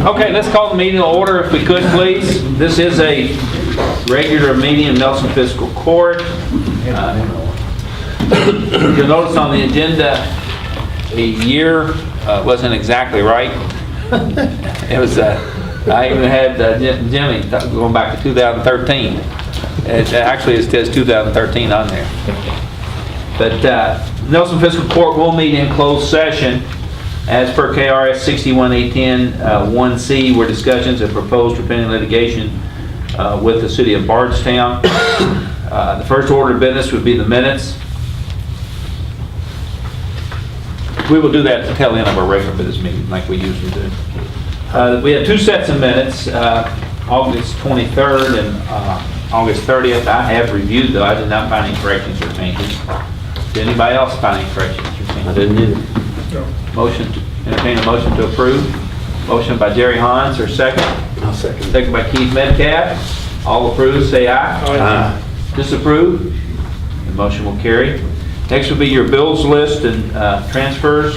Okay, let's call the meeting to order if we could, please. This is a regular meeting of Nelson Fiscal Court. You'll notice on the agenda, the year wasn't exactly right. It was, I even had Jimmy going back to 2013. Actually, it says 2013 on there. But Nelson Fiscal Court will meet in closed session as per KRS 61810 1C, where discussions of proposed or pending litigation with the city of Bardstown. The first order of business would be the minutes. We will do that at the tail end of our regular business meeting like we usually do. We have two sets of minutes, August 23rd and August 30th. I have reviewed though. I did not find any corrections or changes. Did anybody else find any corrections or changes? I didn't either. Motion, entertain a motion to approve. Motion by Jerry Hines, or second? I'll second. Second by Keith Metcalf. All approved, say aye. Aye. Disapprove? The motion will carry. Next will be your bills list and transfers.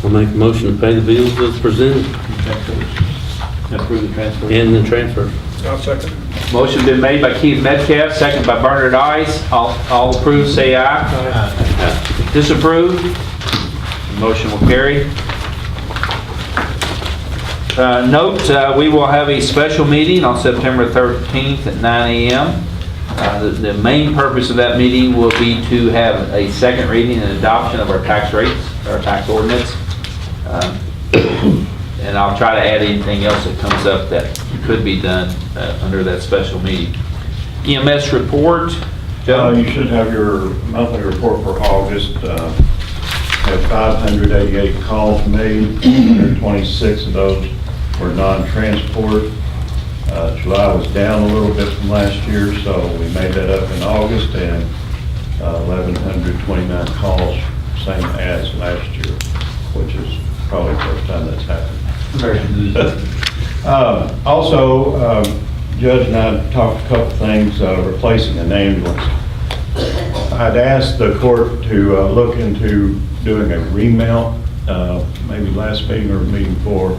I'll make a motion to pay the bills as presented Approve the transfer. and the transfer. I'll second. Motion been made by Keith Metcalf, second by Bernard Ice. All approved, say aye. Disapprove? The motion will carry. Note, we will have a special meeting on September 13th at 9 a.m. The main purpose of that meeting will be to have a second reading and adoption of our tax rates, our tax ordinance. And I'll try to add anything else that comes up that could be done under that special meeting. EMS report. Joe? You should have your monthly report for August. Had 588 calls made, 126 of those were non-transport. July was down a little bit from last year, so we made that up in August, and 1,129 calls, same as last year, which is probably the first time that's happened. Also, Judge and I talked a couple things, replacing an ambulance. I'd asked the court to look into doing a remount, maybe last meeting or meeting before.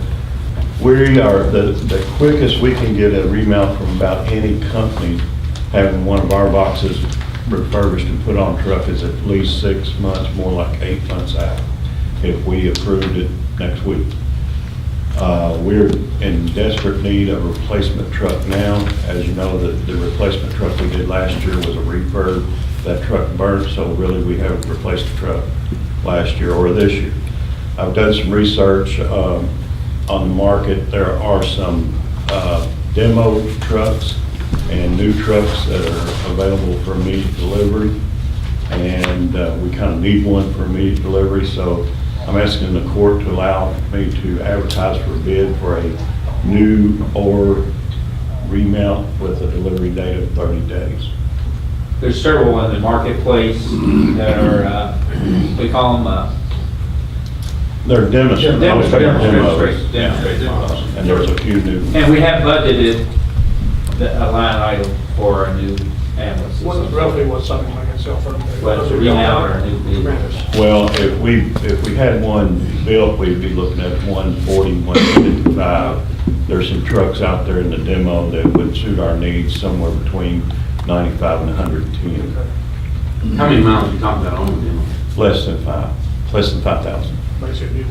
We are, the quickest we can get a remount from about any company having one of our boxes refurbished and put on truck is at least 6 months, more like 8 months out, if we approved it next week. We're in desperate need of a replacement truck now. As you know, the replacement truck we did last year was a refurb. That truck burnt, so really we haven't replaced the truck last year or this year. I've done some research on the market. There are some demo trucks and new trucks that are available for immediate delivery, and we kind of need one for immediate delivery, so I'm asking the court to allow me to advertise for a bid for a new or remount with a delivery date of 30 days. There's several in the marketplace that are, we call them They're demonstrators. Demonstrators. And there's a few new. And we have budgeted a line item for a new ambulance. Roughly what something like a cell phone. Whether it's a remount or a new vehicle. Well, if we had one built, we'd be looking at 140, 155. There's some trucks out there in the demo that would suit our needs, somewhere between 95 and 110. How many miles are you talking about on the demo? Less than 5,000. Basically,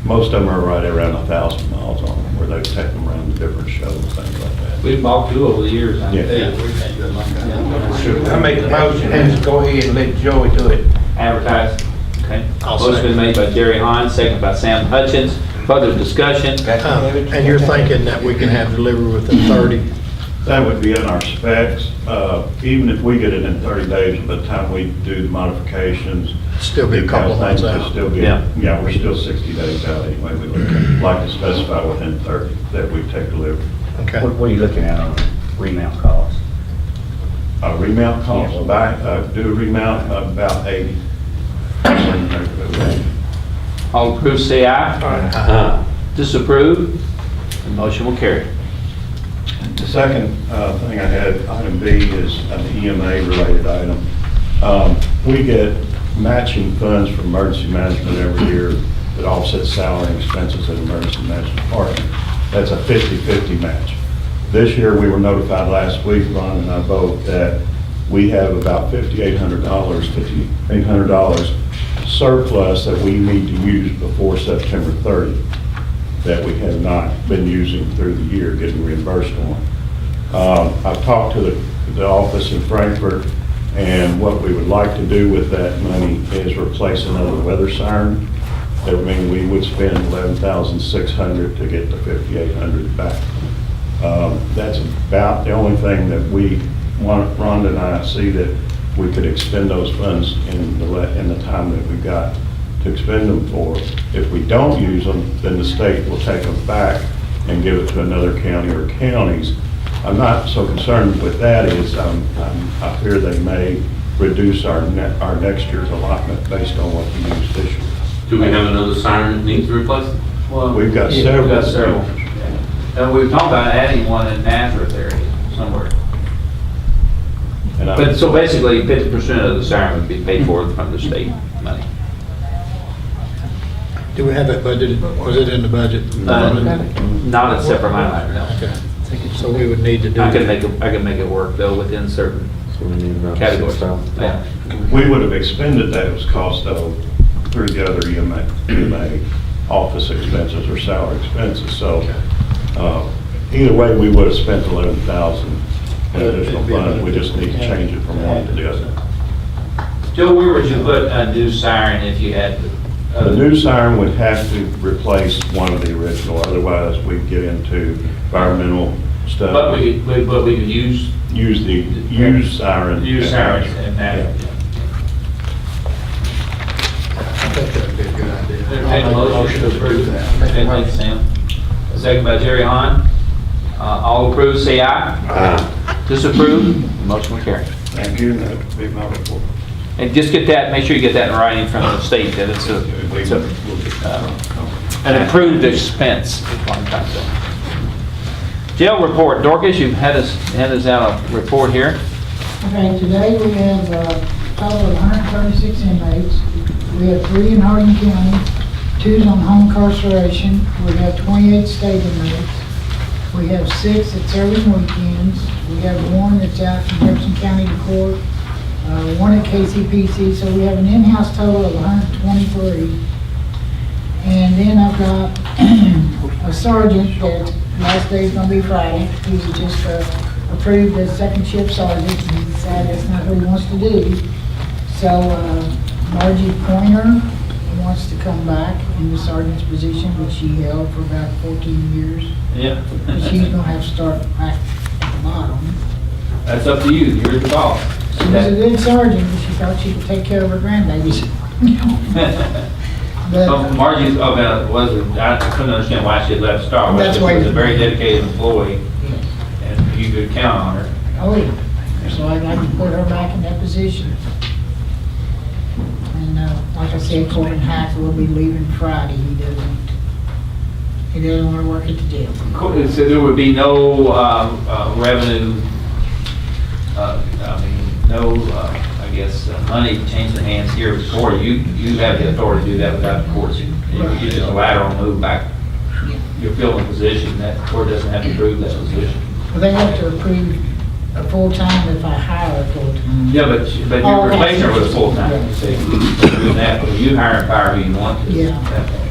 Most of them are right around 1,000 miles on them, where they take them around to different shows, things like that. We've bought two over the years, I Yeah. think. I make the motion and go ahead and let Joey do it. Advertised. Okay. I'll Motion second. been made by Jerry Hines, second by Sam Hutchins. Further discussion. And you're thinking that we can have delivery within 30? That would be in our specs. Even if we get it in 30 days, by the time we do the modifications. Still be a couple of months things, out. still be- Yeah. Yeah, we're still 60 days out anyway. We would like to specify within 30 that we take delivery. Okay. What are you looking at on remount costs? A remount cost, do a remount about 80. All approved, say aye. Aye. Disapprove, the motion will carry. The second thing I had, item B, is an EMA-related item. We get matching funds from emergency management every year that offsets salary and expenses in the emergency management department. That's a 50-50 match. This year, we were notified last week, Ron and I both, that we have about $5,800 surplus that we need to use before September 30th that we have not been using through the year, getting reimbursed on. I've talked to the office in Frankfurt, and what we would like to do with that money is replace another weather siren. That would mean we would spend $11,600 to get the $5,800 back. That's about the only thing that Rhonda and I see that we could expend those funds in the time that we've got to expend them for. If we don't use them, then the state will take them back and give it to another county or counties. I'm not so concerned with that, is I fear they may reduce our next year's allotment based on what we used this year. Do we have another siren that needs replacement? Well, We've got yeah, several. We've got several. And we've talked about adding one in Nazareth area somewhere. And I- But so basically, 50% of the siren would be paid for from the state money. Do we have that budgeted? Was it in the budget? Not a separate line item, no. Okay. So we would need to do I can that. make it work though within certain So we need about categories. $6,000. Yeah. We would have expended those costs though through the other EMA office expenses or salary expenses. So either way, we would have spent 11,000 in additional funds. We just need to change it from one to the other. Joe, where would you put a new siren if you had? The new siren would have to replace one of the original, otherwise we'd get into environmental stuff. But we could use Use the used siren. sirens in that. I think that'd be a good idea. Entertain a motion to approve that. Okay, thanks, Sam. A second by Jerry Hahn. All approved, say aye. Aye. Disapprove, motion will carry. Thank you, that would be my report. And just get that, make sure you get that in writing from the state, that it's an approved expense. Jail report, Dorcas, you've had us out a report here. Okay, today we have a total of 136 inmates. We have 3 in Hardin County, 2's on home incarceration. We have 28 state inmates. We have 6 that serving weekends. We have 1 that's out from Jefferson County to court, 1 at KCPC, so we have an in-house total of 123. And then I've got a sergeant that last day's gonna be Friday. He was just approved as second shift sergeant, and he decided that's not what he wants to do. So Margie Pointer wants to come back in the sergeant's position, which she held for about 14 years. Yeah. But she's gonna have to start back at the bottom. That's up to you, you're the boss. She was a good sergeant, but she thought she could take care of her grandbabies. But Margie's, I couldn't understand why she had left Star. That's She why- was a very dedicated employee, and you could count on her. oh yeah, so I'd like to put her back in that position. And like I said, Corbin Hack will be leaving Friday. He doesn't want to work at the jail. So there would be no revenue, I guess, money changing hands here before you have the authority to do that without the courts. You just a lateral move back. You're filling a position, that court doesn't have to approve that position. Well, they have to approve a full-time if I hire a full-time. Yeah, but Oh, you're replacing her with a full-time, yeah. you see. Doing that, but you hire and fire who you want to. Yeah. at that point.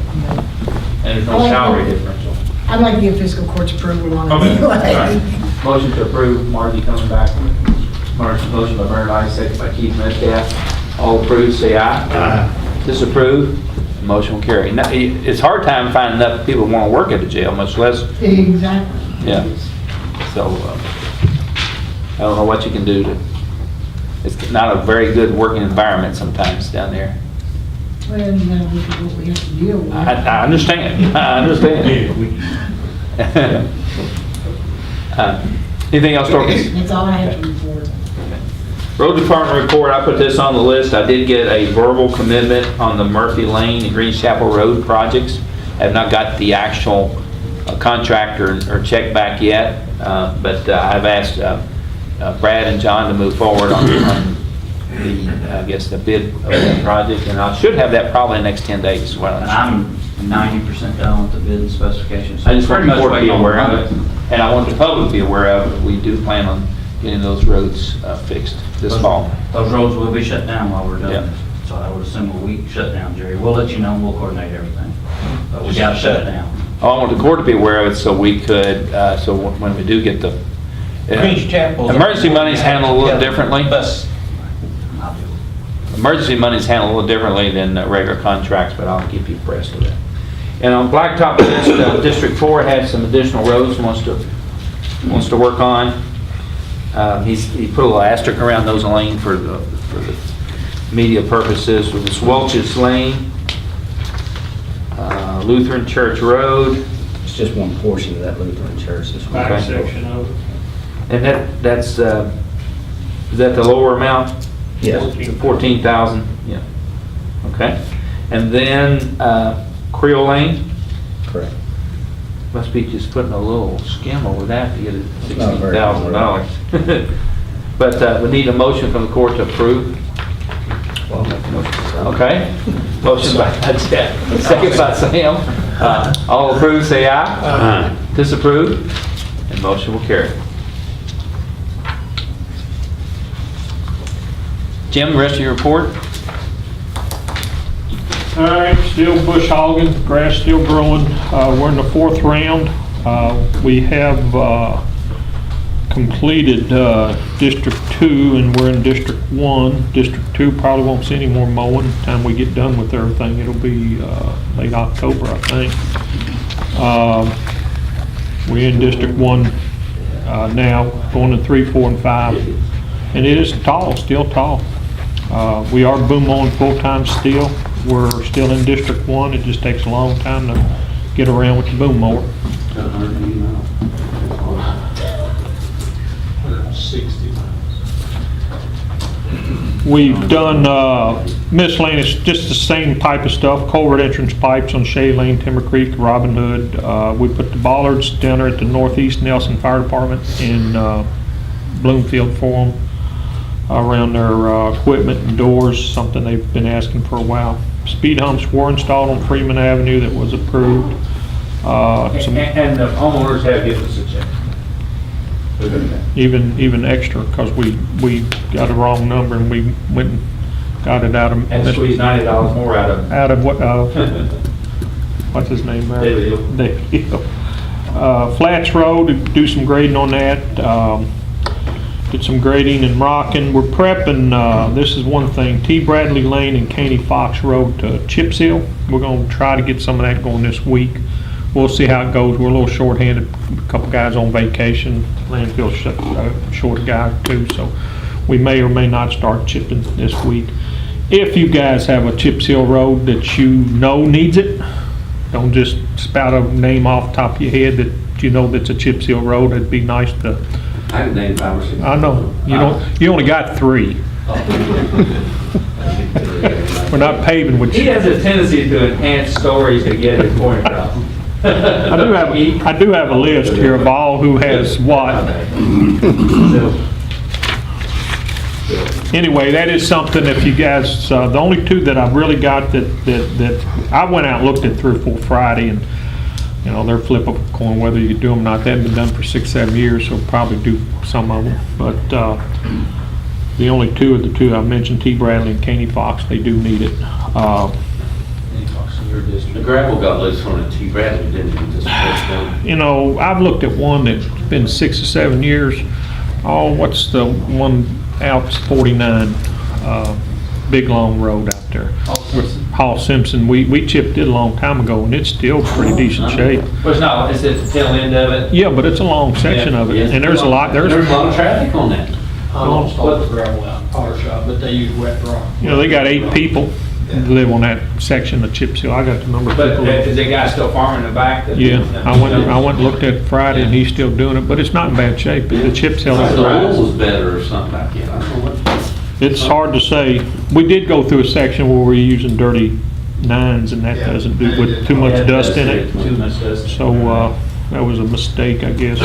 And there's I no like salary that. differential. I'd like to give fiscal court's approval on it Okay, all anyway. right. Motion to approve, Margie coming back. Motion by Bernard, Ice, second by Keith Metcalf. All approved, say aye. Aye. Disapprove, motion will carry. Now, it's hard time finding enough people who want to work at the jail, much less, Exactly. yeah. So, I don't know what you can do to, it's not a very good working environment sometimes down there. Well, you know, we have to deal with. I understand, I understand. Anything else, Dorcas? That's all I have to report. Road Department report, I put this on the list. I did get a verbal commitment on the Murphy Lane and Green Chapel Road projects. I have not got the actual a contractor or check back yet, but I've asked Brad and John to move forward on the, I guess, the bid of that project, and I should have that probably in the next 10 days as well. And I'm 90% done with the bid and specifications. I just want Pretty the much board to be waiting on aware of the- it, and I want the public to be aware of it. We do plan on getting those roads fixed this fall. Those roads will be shut down while we're Yeah. doing this. So I would assume a week shutdown, Jerry. We'll let you know, and we'll coordinate everything. But we gotta shut it down. I want the court to be aware of it so we could, so when we do get the, Queen's Chapel. emergency money's handled a little differently. Bus. I'll do it. Emergency money's handled a little differently than regular contracts, but I'll keep you abreast of that. And on Blacktop list, District 4 had some additional roads wants to work on. He put a little asterisk around those lane for the media purposes. With this Welch's Lane, Lutheran Church Road, It's just one portion of that Lutheran church this week. Back section of it. and that's, is that the lower amount? Yes. 14,000, yeah. Okay. And then Creole Lane, Correct. must be just putting a little skim over that to get it Not very $16,000. But we need a motion from the court to approve. Well, I'll make a motion. Okay. Motion by Jeff, second by Sam. All approve, say aye. Aye. Disapprove, and motion will carry. Jim, the rest of your report? All right, still bush hogging, grass still growing. We're in the 4th round. We have completed District 2, and we're in District 1. District 2 probably won't see any more mowing. Time we get done with everything, it'll be late October, I think. We're in District 1 now, going to 3, 4, and 5. And it is tall, still tall. We are boom mowing full-time still. We're still in District 1. It just takes a long time to get around with the boom mower. Got 180 miles. 60 miles. We've done miscellaneous, just the same type of stuff, culvert entrance pipes on Shea Lane, Timber Creek, Robin Hood. We put the bollards down there at the Northeast Nelson Fire Department in Bloomfield for them, around their equipment and doors, something they've been asking for a while. Speed humps were installed on Freeman Avenue that was approved. And the homeowners have given us a check. Even extra, because we got a wrong number and we went and got it out of. And squeezed $90 more out of Out of what, what's his name there? David Hill. David Hill. Flats Road, do some grading on that. Did some grading and rocking. We're prepping, this is one thing, T. Bradley Lane and Caney Fox Road to chip seal. We're gonna try to get some of that going this week. We'll see how it goes. We're a little short-handed, a couple guys on vacation, landfill short a guy or two, so we may or may not start chipping this week. If you guys have a chip seal road that you know needs it, don't just spout a name off the top of your head that you know that's a chip seal road. It'd be nice to, I can name 5 or 6. I know, you only got 3. We're not paving with. He has a tendency to enhance stories to get his point across. I do have a list here of all who has what. Anyway, that is something if you guys, the only 2 that I've really got that I went out and looked at 3 or 4 Friday, and you know, they're flip a coin whether you do them or not. They haven't been done for 6, 7 years, so we'll probably do some of them. But the only 2 of the 2 I mentioned, T. Bradley and Caney Fox, they do need it. The gravel got loose on a T. Bradley, didn't it? Just pushed down. You know, I've looked at one that's been 6 or 7 years. Oh, what's the one out 49, Big Long Road out there? Hall Simpson. We chipped it a long time ago, and it's still pretty decent shape. Well, it's not, it's at the tail end of it. Yeah, but it's a long section of it, and there's a lot, There's a lot of traffic on that. I lost all the gravel out in Potter Shop, but they use wet rock. you know, they got 8 people that live on that section of chip seal. I got the number of But people. is the guy still farming in the back? Yeah, I went and looked at it Friday, and he's still doing it, but it's not in bad shape. The chip seal The is oil was better or something like that. I don't know what. It's hard to say. We did go through a section where we're using dirty 9s, and that doesn't do with too much dust in it. Too much dust. So, that was a mistake, I guess.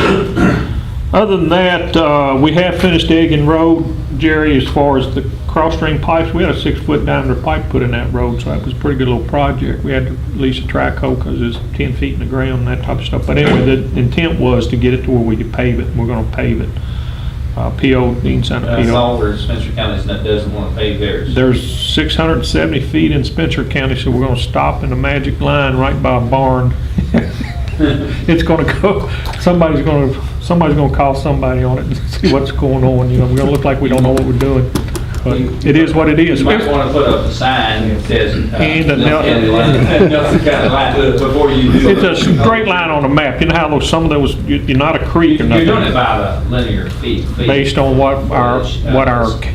Other than that, we have finished Egan Road, Jerry, as far as the cross-string pipes. We had a 6-foot diameter pipe put in that road, so that was a pretty good little project. We had to lease a track hoe because it's 10 feet in the ground and that type of stuff. But anyway, the intent was to get it to where we could pave it, and we're gonna pave it. PO, Dean signed a That's PO. all where Spencer County doesn't want to pay theirs. There's 670 feet in Spencer County, so we're gonna stop in the magic line right by a barn. It's gonna go, somebody's gonna call somebody on it and see what's going on, you know, we're gonna look like we don't know what we're doing. But it is what it is. You might want to put up a sign that says, And a Nelson County line before you do it. It's a straight line on the map. You know how those, some of those, you're not a creek or You're doing it nothing, by the linear feet. based on what our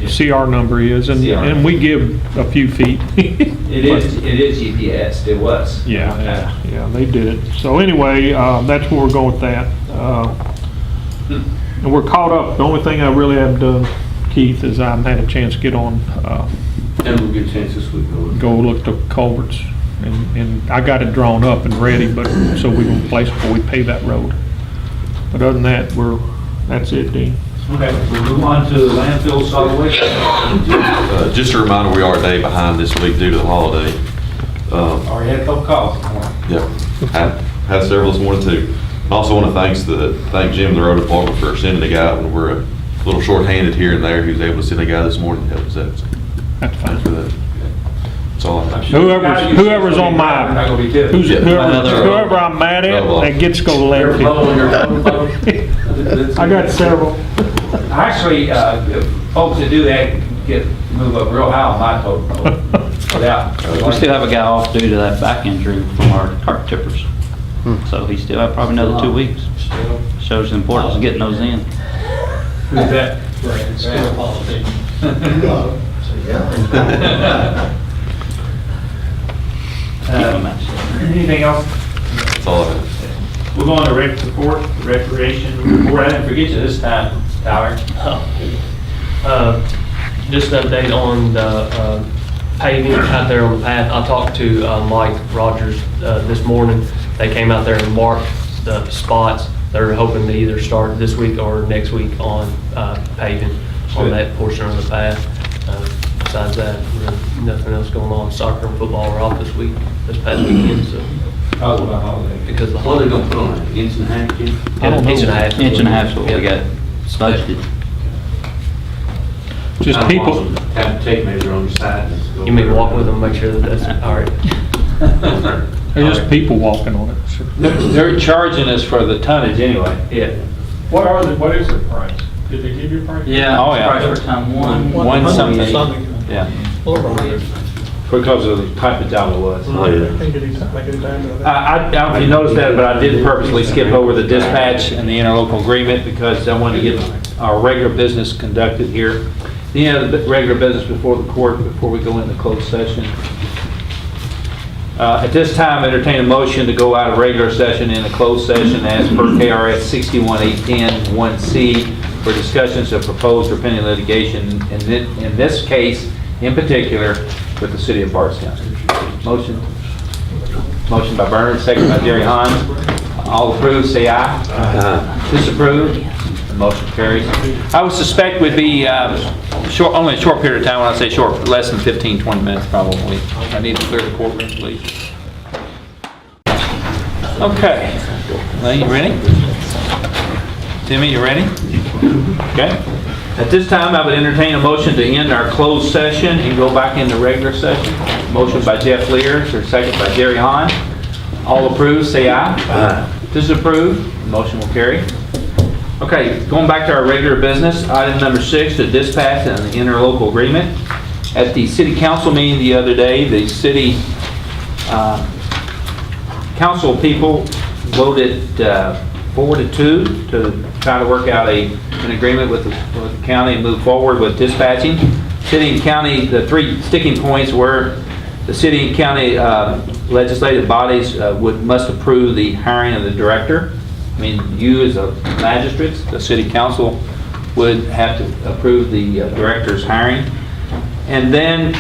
CR number is, and we give a few feet. It is GPS, it was. Yeah, they did it. So anyway, that's where we're going with that. And we're caught up. The only thing I really have done, Keith, is I haven't had a chance to get on, And we'll get a chance this week. go look at the culverts. And I got it drawn up and ready, but, so we can place before we pave that road. But other than that, that's it, Dean. Okay, we'll move on to landfill solid waste. Just a reminder, we are a day behind this week due to the holiday. Already had a couple calls. Yep, had several this morning too. I also want to thank Jim, the road department, for sending a guy when we're a little short-handed here and there. He was able to send a guy this morning to help us out. So That's fine. thanks for that. That's all I have. Whoever's on my, Not gonna be too. whoever I'm mad at, that gets to go to landfill. I got several. Actually, folks that do that move up real high on my totem pole. We still have a guy off due to that back injury from our cart tippers. So he still have probably another 2 weeks. Shows the importance of getting those in. Who's that? Anything else? That's all I have. We're going to rec support, recreation report. I didn't forget you this time, Tyler. Just an update on the paving out there on the path. I talked to Mike Rogers this morning. They came out there and marked the spots. They're hoping to either start this week or next week on paving on that portion of the path. Besides that, really nothing else going on. Soccer and football are off this past weekend, so. Because the What are they holiday. gonna put on it, inch and a half, Jim? Inch and a half. Inch and a half is what we got budgeted. Just people, Have a tape measure on the side. and just go You may there. walk with them, make sure that that's, all right. there's just people walking on it. They're charging us for the tonnage anyway. Yeah. What is the price? Did they give you a price? Yeah, Oh, yeah. price per ton one. One something. Yeah, because of the type of job it was. Oh, yeah. I don't know if you noticed that, but I did purposely skip over the dispatch and the interlocal agreement because I wanted to get our regular business conducted here. The regular business before the court, before we go into closed session. At this time, entertain a motion to go out of regular session in a closed session as per KRS 61-810-1C for discussions of proposed or pending litigation, in this case, in particular, with the city of Bardstown. Motion by Bernard, second by Jerry Hahn. All approved, say aye. Disapproved, the motion carries. I would suspect we'd be only a short period of time. When I say short, less than 15, 20 minutes probably. I need to clear the courtroom, please. Okay. Elaine, you ready? Timmy, you ready? Okay. At this time, I would entertain a motion to end our closed session and go back into regular session. Motion by Jeff Lear, or second by Jerry Hahn. All approved, say aye. Aye. Disapproved, the motion will carry. Okay, going back to our regular business, item number 6, the dispatch and the interlocal agreement. At the city council meeting the other day, the city council people voted 4-2 to try to work out an agreement with the county and move forward with dispatching. City and county, the 3 sticking points were the city and county legislative bodies must approve the hiring of the director. I mean, you as a magistrate, the city council would have to approve the director's hiring. And then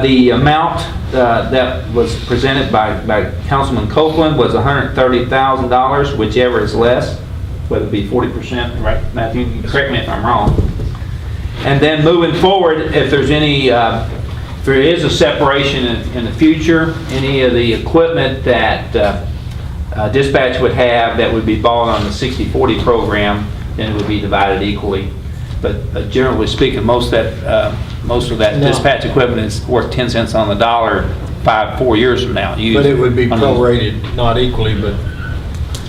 the amount that was presented by Councilman Copeland was $130,000, whichever is less, whether it be 40%, right? Matthew, you can correct me if I'm wrong. And then moving forward, if there's any, if there is a separation in the future, any of the equipment that dispatch would have that would be bought on the 60/40 program, then it would be divided equally. But generally speaking, most of that No. dispatch equipment is worth 10 cents on the dollar 4 years from now. But it would be prorated, not equally, but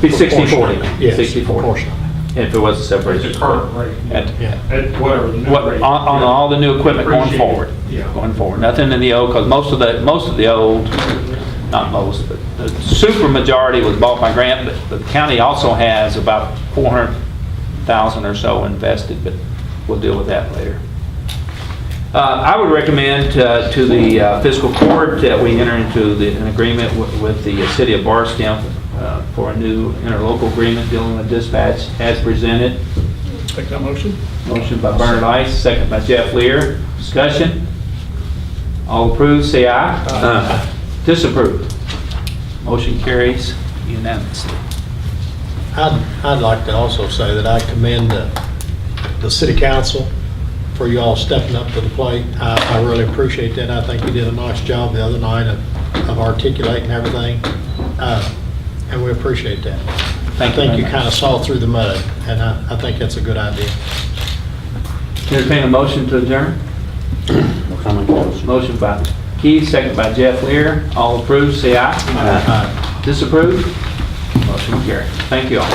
Be 60/40. Yes, 60/40. proportional. If there was a separation. The current rate. Yeah. At whatever the new What, rate. on all the new equipment going Appreciate it. forward? Yeah. Going forward, nothing in the old, because most of the old, not most, but the super majority was bought by grant, but the county also has about 400,000 or so invested, but we'll deal with that later. I would recommend to the fiscal court that we enter into an agreement with the city of Barstow for a new interlocal agreement dealing with dispatch as presented. Take that motion. Motion by Bernard Ice, second by Jeff Lear. Discussion? All approved, say aye. Aye. Disapprove. Motion carries unanimously. I'd like to also say that I commend the city council for you all stepping up to the plate. I really appreciate that. I think you did a nice job the other night of articulating everything, and we appreciate that. Thank you I think very you much. kind of saw through the mud, and I think that's a good idea. Entertain a motion to adjourn? I'll make a motion. Motion by Keith, second by Jeff Lear. All approved, say aye. Disapprove? Motion carried. Thank you all.